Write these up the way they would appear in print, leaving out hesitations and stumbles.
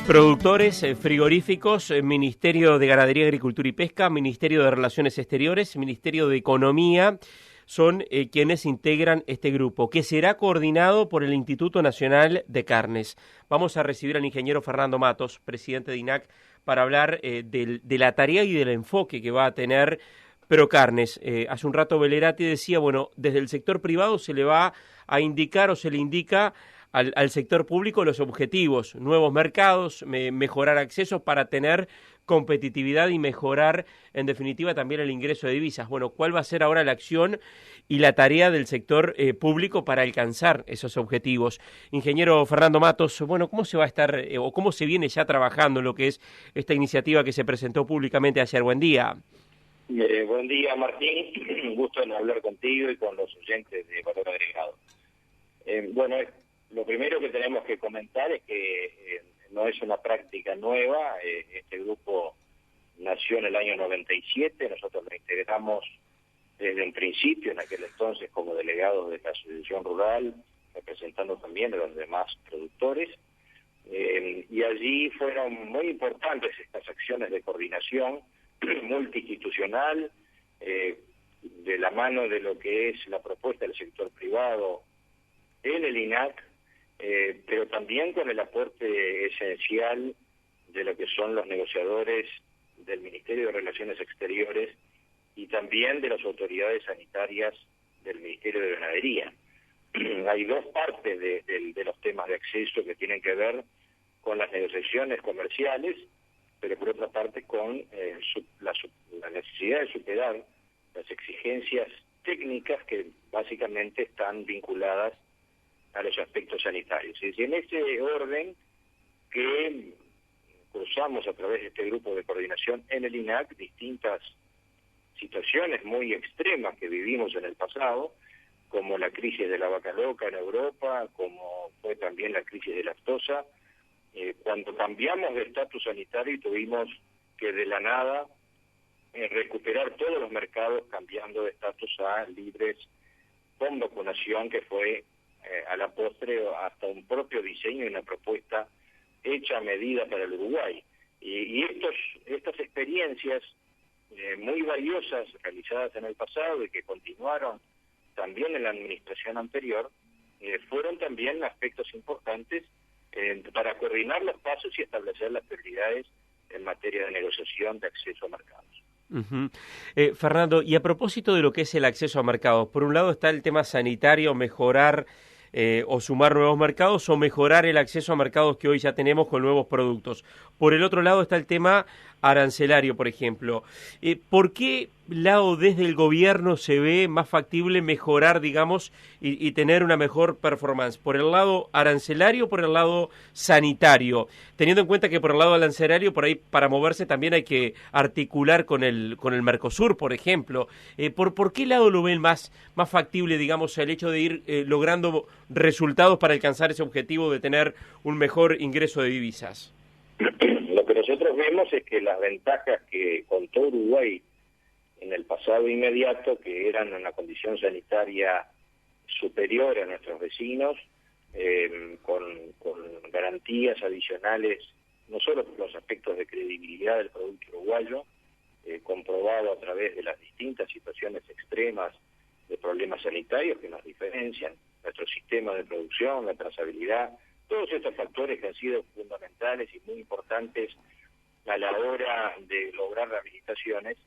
Productores, frigoríficos, Ministerio de Ganadería, Agricultura y Pesca, Ministerio de Relaciones Exteriores, Ministerio de Economía, son quienes integran este grupo, que será coordinado por el Instituto Nacional de Carnes. Vamos a recibir al ingeniero Fernando Matos, presidente de INAC, para hablar de la tarea y del enfoque que va a tener Procarnes. Hace un rato Belerati decía, bueno, desde el sector privado se le va a indicar o se le indica al sector público los objetivos, nuevos mercados, mejorar accesos para tener competitividad y mejorar, en definitiva, también el ingreso de divisas. Bueno, ¿cuál va a ser ahora la acción y la tarea del sector público para alcanzar esos objetivos? Ingeniero Fernando Matos, bueno, ¿cómo se va a estar o cómo se viene ya trabajando en lo que es esta iniciativa que se presentó públicamente ayer? Buen día. Buen día, Martín. Un gusto en hablar contigo y con los oyentes de Valor Agregado. Bueno, lo primero que tenemos que comentar es que no es una práctica nueva. Este grupo nació en el año 97, nosotros lo integramos desde un principio, en aquel entonces como delegados de la Asociación Rural, representando también a los demás productores, y allí fueron muy importantes estas acciones de coordinación multiinstitucional, de la mano de lo que es la propuesta del sector privado en el INAC, pero también con el aporte esencial de lo que son los negociadores del Ministerio de Relaciones Exteriores y también de las autoridades sanitarias del Ministerio de Ganadería. Hay dos partes de los temas de acceso que tienen que ver con las negociaciones comerciales, pero por otra parte con la necesidad de superar las exigencias técnicas que básicamente están vinculadas a los aspectos sanitarios. Y en ese orden que cruzamos a través de este grupo de coordinación en el INAC distintas situaciones muy extremas que vivimos en el pasado, como la crisis de la vaca loca en Europa, como fue también la crisis de lactosa, cuando cambiamos de estatus sanitario y tuvimos que de la nada recuperar todos los mercados cambiando de estatus a libres con vacunación, que fue a la postre hasta un propio diseño y una propuesta hecha a medida para el Uruguay. Y estas experiencias muy valiosas realizadas en el pasado y que continuaron también en la administración anterior, fueron también aspectos importantes para coordinar los pasos y establecer las prioridades en materia de negociación de acceso a mercados. Fernando, y a propósito de lo que es el acceso a mercados, por un lado está el tema sanitario, mejorar o sumar nuevos mercados o mejorar el acceso a mercados que hoy ya tenemos con nuevos productos. Por el otro lado está el tema arancelario, por ejemplo. ¿Por qué lado desde el gobierno se ve más factible mejorar, digamos, y tener una mejor performance? ¿Por el lado arancelario o por el lado sanitario? Teniendo en cuenta que por el lado arancelario, por ahí para moverse también hay que articular con el Mercosur, por ejemplo. ¿Por qué lado lo ven más factible, digamos, el hecho de ir logrando resultados para alcanzar ese objetivo de tener un mejor ingreso de divisas? Lo que nosotros vemos es que las ventajas que contó Uruguay en el pasado inmediato, que eran una condición sanitaria superior a nuestros vecinos, con garantías adicionales, no solo por los aspectos de credibilidad del producto uruguayo, comprobado a través de las distintas situaciones extremas de problemas sanitarios que nos diferencian, nuestro sistema de producción, la trazabilidad, todos estos factores que han sido fundamentales y muy importantes a la hora de lograr rehabilitaciones,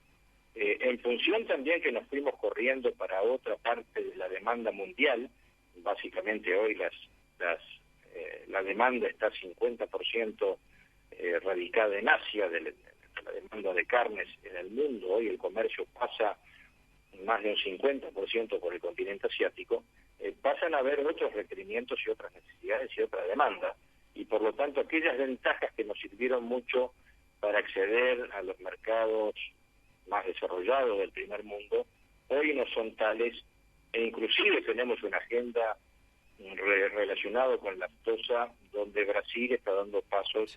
en función también que nos fuimos corriendo para otra parte de la demanda mundial. Básicamente hoy la demanda está 50% radicada en Asia, de la demanda de carnes en el mundo. Hoy el comercio pasa más de un 50% por el continente asiático. Pasan a haber otros requerimientos y otras necesidades y otra demanda, y por lo tanto aquellas ventajas que nos sirvieron mucho para acceder a los mercados más desarrollados del primer mundo, hoy no son tales, e inclusive tenemos una agenda relacionada con la lactosa, donde Brasil está dando pasos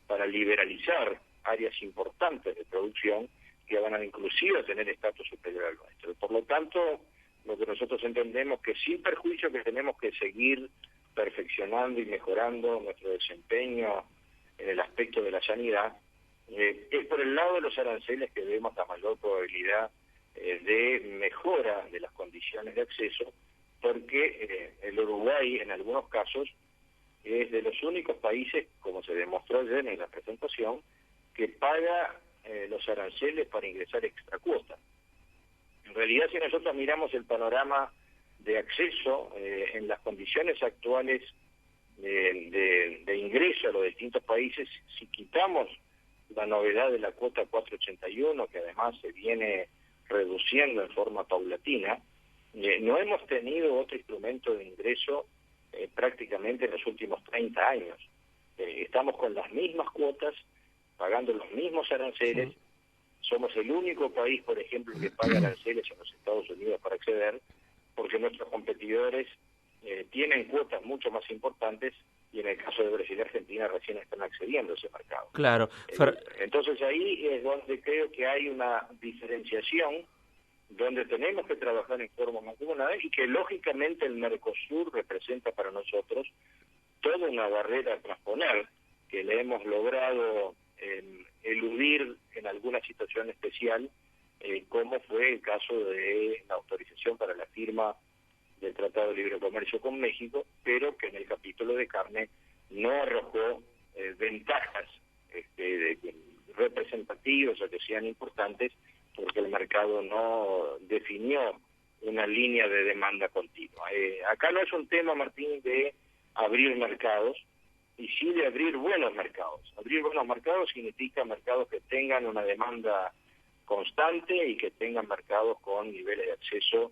para liberalizar áreas importantes de producción que van a inclusive tener estatus superior al nuestro. Por lo tanto, lo que nosotros entendemos que sin perjuicio que tenemos que seguir perfeccionando y mejorando nuestro desempeño en el aspecto de la sanidad, es por el lado de los aranceles que vemos la mayor probabilidad de mejora de las condiciones de acceso, porque el Uruguay en algunos casos es de los únicos países, como se demostró ayer en la presentación, que paga los aranceles para ingresar extracuota. En realidad, si nosotros miramos el panorama de acceso en las condiciones actuales de ingreso a los distintos países, si quitamos la novedad de la cuota 481, que además se viene reduciendo en forma paulatina, no hemos tenido otro instrumento de ingreso prácticamente en los últimos 30 años. Estamos con las mismas cuotas, pagando los mismos aranceles. Sí. Somos el único país, por ejemplo, que paga aranceles en los Estados Unidos para acceder, porque nuestros competidores tienen cuotas mucho más importantes, y en el caso de Brasil y Argentina recién están accediendo a ese mercado. Claro. Entonces ahí es donde creo que hay una diferenciación, donde tenemos que trabajar en forma mancomunada, y que lógicamente el Mercosur representa para nosotros toda una barrera a transponer, que le hemos logrado eludir en alguna situación especial, como fue el caso de la autorización para la firma del Tratado de Libre Comercio con México, pero que en el capítulo de carne no arrojó ventajas representativas o que sean importantes, porque el mercado no definió una línea de demanda continua. Acá no es un tema, Martín, de abrir mercados, y sí de abrir buenos mercados. Abrir buenos mercados significa mercados que tengan una demanda constante y que tengan mercados con niveles de acceso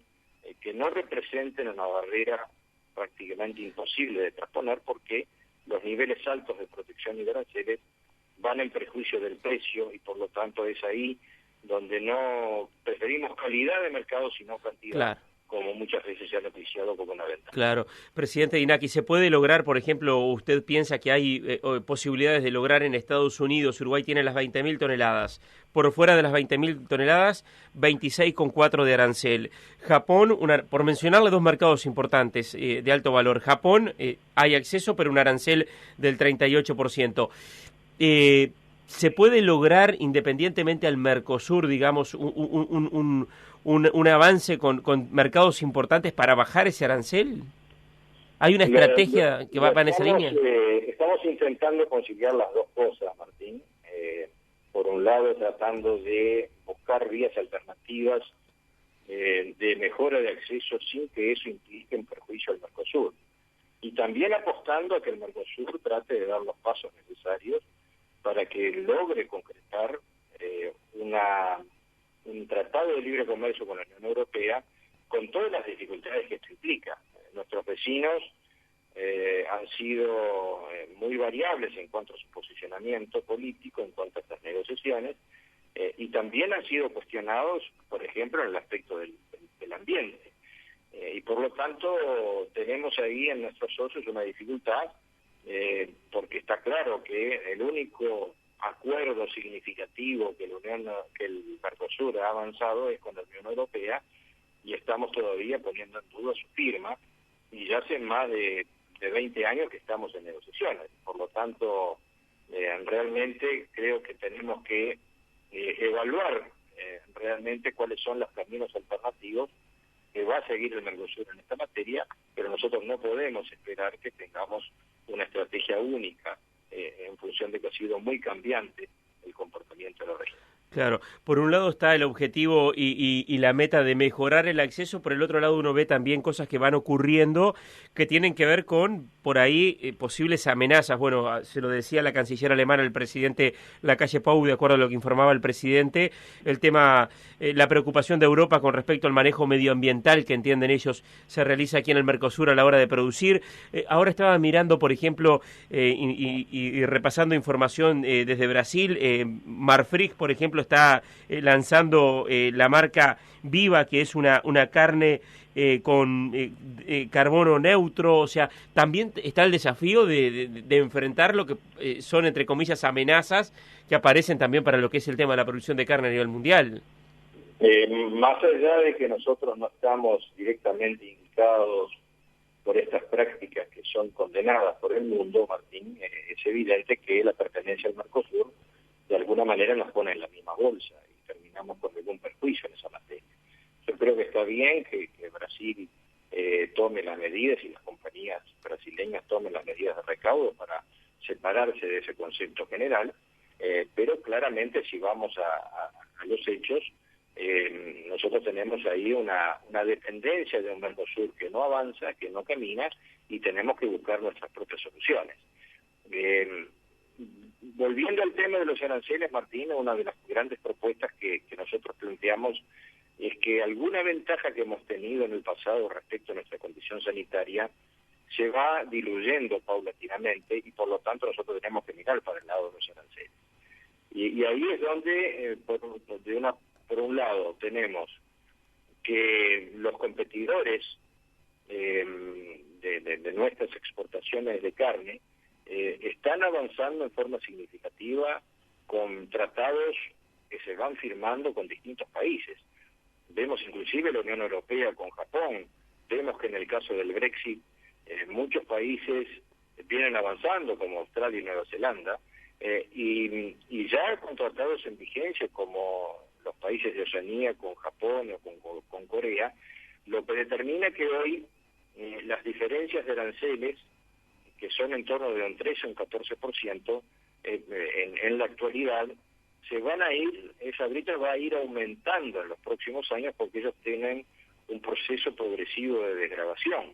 que no representen una barrera prácticamente imposible de trasponer, porque los niveles altos de protección y de aranceles van en prejuicio del precio, y por lo tanto es ahí donde no preferimos calidad de mercado sino cantidad. Claro. Como muchas veces se ha noticiado como una venta. Claro. Presidente Dinaki, ¿se puede lograr, por ejemplo, usted piensa que hay posibilidades de lograr en Estados Unidos? Uruguay tiene las 20.000 toneladas. Por fuera de las 20.000 toneladas, 26,4 de arancel. Japón, por mencionarle dos mercados importantes de alto valor. Japón, hay acceso, pero un arancel del 38%. ¿Se puede lograr, independientemente al Mercosur, digamos, un avance con mercados importantes para bajar ese arancel? ¿Hay una estrategia que va en esa línea? Estamos intentando conciliar las dos cosas, Martín. Por un lado, tratando de buscar vías alternativas de mejora de acceso sin que eso implique un perjuicio al Mercosur. Y también apostando a que el Mercosur trate de dar los pasos necesarios para que logre concretar un tratado de libre comercio con la Unión Europea, con todas las dificultades que esto implica. Nuestros vecinos han sido muy variables en cuanto a su posicionamiento político, en cuanto a estas negociaciones, y también han sido cuestionados, por ejemplo, en el aspecto del ambiente. Y por lo tanto tenemos ahí en nuestros socios una dificultad, porque está claro que el único acuerdo significativo que el Mercosur ha avanzado es con la Unión Europea, y estamos todavía poniendo en duda su firma, y ya hace más de 20 años que estamos en negociaciones. Por lo tanto, realmente creo que tenemos que evaluar realmente cuáles son los caminos alternativos que va a seguir el Mercosur en esta materia, pero nosotros no podemos esperar que tengamos una estrategia única en función de que ha sido muy cambiante el comportamiento de la región. Claro, por un lado está el objetivo y la meta de mejorar el acceso, por el otro lado uno ve también cosas que van ocurriendo que tienen que ver con, por ahí, posibles amenazas. Bueno, se lo decía la canciller alemana, el presidente Lacalle Pou, de acuerdo a lo que informaba el presidente, el tema, la preocupación de Europa con respecto al manejo medioambiental que entienden ellos se realiza aquí en el Mercosur a la hora de producir. Ahora estaba mirando, por ejemplo, y repasando información desde Brasil, Marfrig, por ejemplo, está lanzando la marca Viva, que es una carne con carbono neutro. O sea, también está el desafío de enfrentar lo que son, entre comillas, amenazas que aparecen también para lo que es el tema de la producción de carne a nivel mundial. Más allá de que nosotros no estamos directamente indicados por estas prácticas que son condenadas por el mundo, Martín, es evidente que la pertenencia pertenencia al Mercosur, de alguna manera nos pone en la misma bolsa y terminamos con algún perjuicio en esa materia. Yo creo que está bien que Brasil tome las medidas y las compañías brasileñas tomen las medidas de recaudo para separarse de ese concepto general, pero claramente si vamos a los hechos, nosotros tenemos ahí una dependencia de un Mercosur que no avanza, que no camina, y tenemos que buscar nuestras propias soluciones. Volviendo al tema de los aranceles, Martín, una de las grandes propuestas que nosotros planteamos es que alguna ventaja que hemos tenido en el pasado respecto a nuestra condición sanitaria se va diluyendo paulatinamente y por lo tanto nosotros tenemos que mirar para el lado de los aranceles. Y ahí es donde, por un lado, tenemos que los competidores de nuestras exportaciones de carne están avanzando en forma significativa con tratados que se van firmando con distintos países. Vemos inclusive la Unión Europea con Japón, vemos que en el caso del Brexit muchos países vienen avanzando como Australia y Nueva Zelanda, y ya con tratados en vigencia como los países de Oceanía con Japón o con Corea, lo que determina que hoy las diferencias de aranceles, que son en torno de un 13 o un 14%, en la actualidad, se van a ir, esa brecha va a ir aumentando en los próximos años porque ellos tienen un proceso progresivo de desgravación.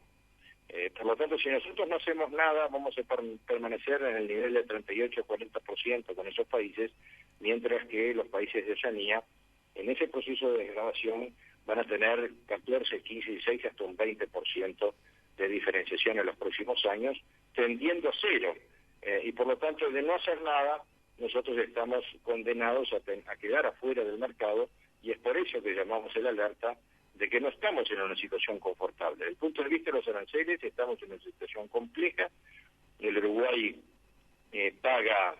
Por lo tanto, si nosotros no hacemos nada, vamos a permanecer en el nivel de 38-40% con esos países, mientras que los países de Oceanía, en ese proceso de desgravación, van a tener 14, 15, 16, hasta un 20% de diferenciación en los próximos años, tendiendo a cero. Y por lo tanto, de no hacer nada, nosotros estamos condenados a quedar afuera del mercado, y es por eso que llamamos el alerta de que no estamos en una situación confortable. Desde el punto de vista de los aranceles, estamos en una situación compleja. El Uruguay paga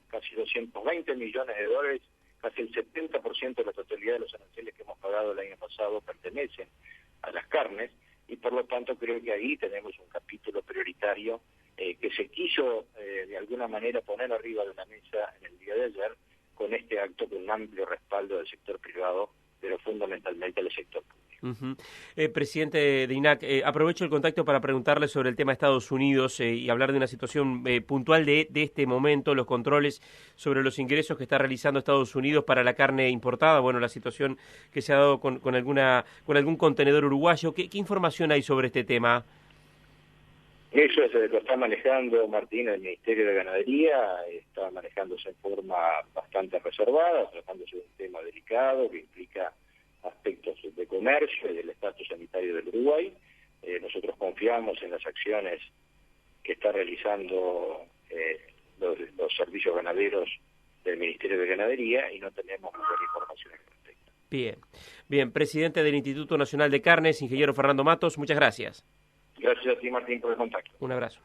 casi 220 millones de dólares, casi el 70% de la totalidad de los aranceles que hemos pagado el año pasado pertenecen a las carnes, y por lo tanto creo que ahí tenemos un capítulo prioritario que se quiso de alguna manera poner arriba de la mesa en el día de ayer, con este acto con un amplio respaldo del sector privado, pero fundamentalmente del sector público. Presidente de INAC, aprovecho el contacto para preguntarle sobre el tema de Estados Unidos y hablar de una situación puntual de este momento, los controles sobre los ingresos que está realizando Estados Unidos para la carne importada, bueno, la situación que se ha dado con algún contenedor uruguayo. ¿Qué información hay sobre este tema? Eso lo está manejando, Martín, el Ministerio de Ganadería, está manejándose en forma bastante reservada, tratándose de un tema delicado que implica aspectos de comercio y del estatus sanitario del Uruguay. Nosotros confiamos en las acciones que está realizando los servicios ganaderos del Ministerio de Ganadería y no tenemos mayor información al respecto. Bien, presidente del Instituto Nacional de Carnes, ingeniero Fernando Matos, muchas gracias. Gracias a ti, Martín, por el contacto. Un abrazo.